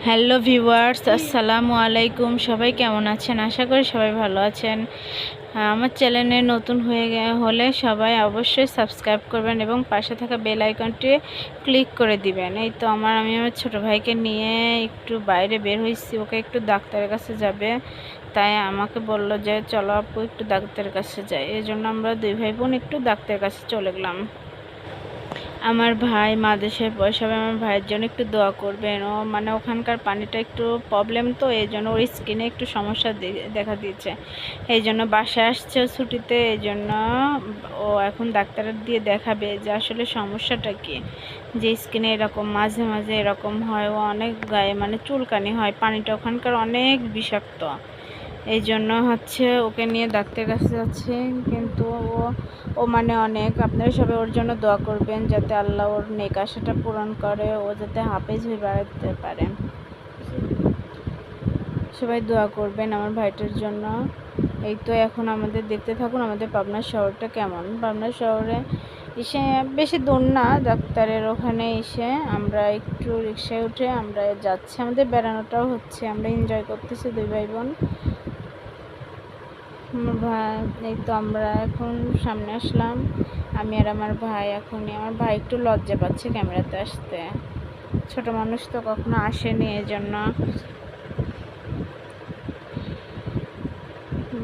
Hello viewers, আসসালামু আলাইকুম। সবাই কেমন আছেন? আশা করি সবাই ভালো আছেন। আমার চ্যানেলে নতুন হলে সবাই অবশ্যই সাবস্ক্রাইব করবেন এবং পাশে থাকা বেল আইকনটি ক্লিক করে দিবেন। এই তো আমি আমার ছোটো ভাইকে নিয়ে একটু বাইরে বের হয়েছি, ওকে একটু ডাক্তারের কাছে যাবে, তাই আমাকে বলল যে চলো আপু একটু ডাক্তারের কাছে যাই। এই জন্য আমরা দুই ভাই বোন একটু ডাক্তারের কাছে চলে গেলাম। আমার ভাই মাদেশের সবাই আমার ভাইয়ের জন্য একটু দোয়া করবেন। ও ওখানকার পানিটা একটু প্রবলেম, তো এই জন্য ওর স্কিনে একটু সমস্যা দেখা দিয়েছে। এই জন্য বাসায় আসছে ছুটিতে, এই জন্য ও এখন ডাক্তারের দিয়ে দেখাবে যে আসলে সমস্যাটা কী, যে স্কিনে এরকম মাঝে মাঝে এরকম হয়। ও অনেক গায়ে চুলকানি হয়, পানিটা ওখানকার অনেক বিষাক্ত। এই জন্য ওকে নিয়ে ডাক্তারের কাছে যাচ্ছে। কিন্তু ও অনেক, আপনারা সবাই ওর জন্য দোয়া করবেন যাতে আল্লাহ ওর নেক আশাটা পূরণ করে, ও যাতে হাফেজ হয়ে বেড়াতে পারে। সবাই দোয়া করবেন আমার ভাইটার জন্য। এই তো এখন আমাদের দেখতে থাকুন আমাদের পাবনা শহরটা কেমন। পাবনা শহরে এসে বেশি দূর না, ডাক্তারের ওখানে এসে আমরা একটু রিক্সায় উঠে আমরা যাচ্ছি, আমাদের বেড়ানোটাও হচ্ছে, আমরা এনজয় করতেছি দুই ভাই বোন। আমার ভাই, এই তো আমরা এখন সামনে আসলাম, আমি আর আমার ভাই। আমার ভাই একটু লজ্জা পাচ্ছে ক্যামেরাতে আসতে, ছোট মানুষ তো কখনো আসেনি, এই জন্য।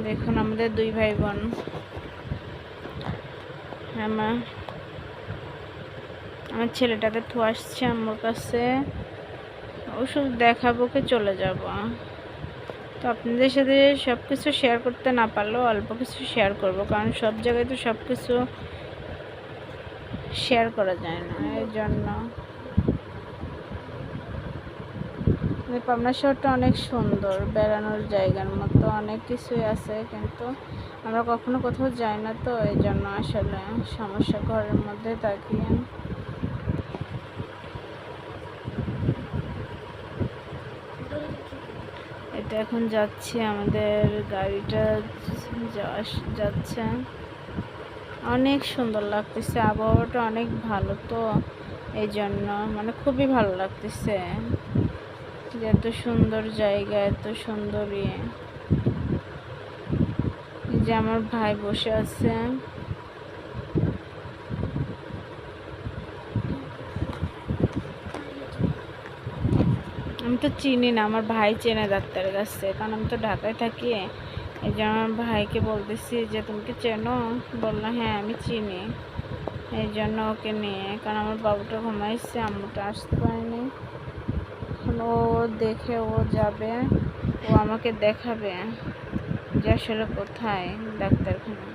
দেখুন আমাদের দুই ভাই বোন। আমার ছেলেটাকে তো আসছে আমার কাছে, ওষুধ দেখাবো কে চলে যাব। তো আপনাদের সাথে সব কিছু শেয়ার করতে না পারলেও অল্প কিছু শেয়ার করব, কারণ সব জায়গায় তো সব কিছু শেয়ার করা যায় না। এই জন্য পাবনা শহরটা অনেক সুন্দর, বেড়ানোর জায়গার মতো অনেক কিছুই আছে, কিন্তু আমরা কখনো কোথাও যাই না, তো এই জন্য আসলে সমস্যা, ঘরের মধ্যে থাকি। এটা এখন যাচ্ছি, আমাদের গাড়িটা যাচ্ছে, অনেক সুন্দর লাগতেছে, আবহাওয়াটা অনেক ভালো, তো এই জন্য খুবই ভালো লাগতেছে যে এত সুন্দর জায়গা, এত সুন্দর যে আমার ভাই বসে আছে। আমি তো চিনি না, আমার ভাই চেনে ডাক্তারের কাছে, কারণ আমি তো ঢাকায় থাকি। এই জন্য আমার ভাইকে বলতেছি যে তুমি কি চেনো, বললো হ্যাঁ আমি চিনি। এই জন্য ওকে নিয়ে, কারণ আমার বাবুটা ঘুমাইছে, আম্মুটা আসতে পারেনি, ও দেখে ও যাবে, ও আমাকে দেখাবে যে আসলে কোথায় ডাক্তারখানা।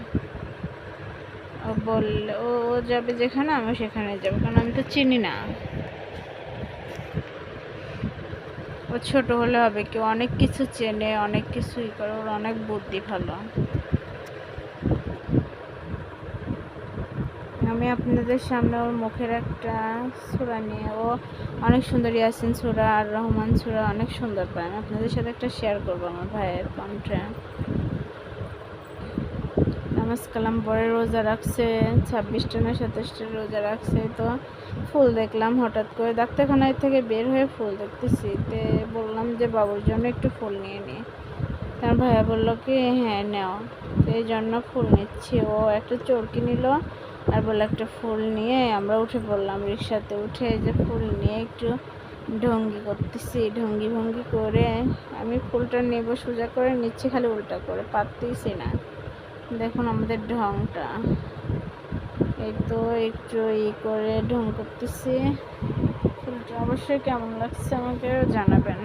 ও বললে ও যাবে যেখানে, আমি সেখানে যাবো, কারণ আমি তো চিনি না। ও ছোট হলে হবে কি, অনেক কিছু চেনে, অনেক কিছুই করে, ওর অনেক বুদ্ধি ভালো। আমি আপনাদের সামনে ওর মুখের একটা সূরা নিয়ে, ও অনেক সুন্দর ইয়াসিন সূরা আর রহমান সূরা অনেক সুন্দর পায়, আমি আপনাদের সাথে একটা শেয়ার করবো আমার ভাইয়ের কণ্ঠে। নামাজ কালাম পরে রোজা রাখছে, 26টা না 27টা রোজা রাখছে। তো ফুল দেখলাম হঠাৎ করে, ডাক্তারখানায় থেকে বের হয়ে ফুল দেখতেছি, তে বললাম যে বাবুর জন্য একটু ফুল নিয়ে নিই। তার ভাইয়া বললো কি হ্যাঁ নেও, তো এই জন্য ফুল নিচ্ছি। ও একটা চরকি নিল আর বললো একটা ফুল নিয়ে আমরা উঠে পড়লাম রিক্সাতে। উঠে যে ফুল নিয়ে একটু ঢঙ্গি করতেছি, ঢঙ্গি ভঙ্গি করে আমি ফুলটা নেব সোজা করে নিচ্ছি, খালি উল্টা করে পারতেইছি না। দেখুন আমাদের ঢংটা, এই তো একটু করে ঢং করতেছি। ফুলটা অবশ্যই কেমন লাগছে আমাকে জানাবেন।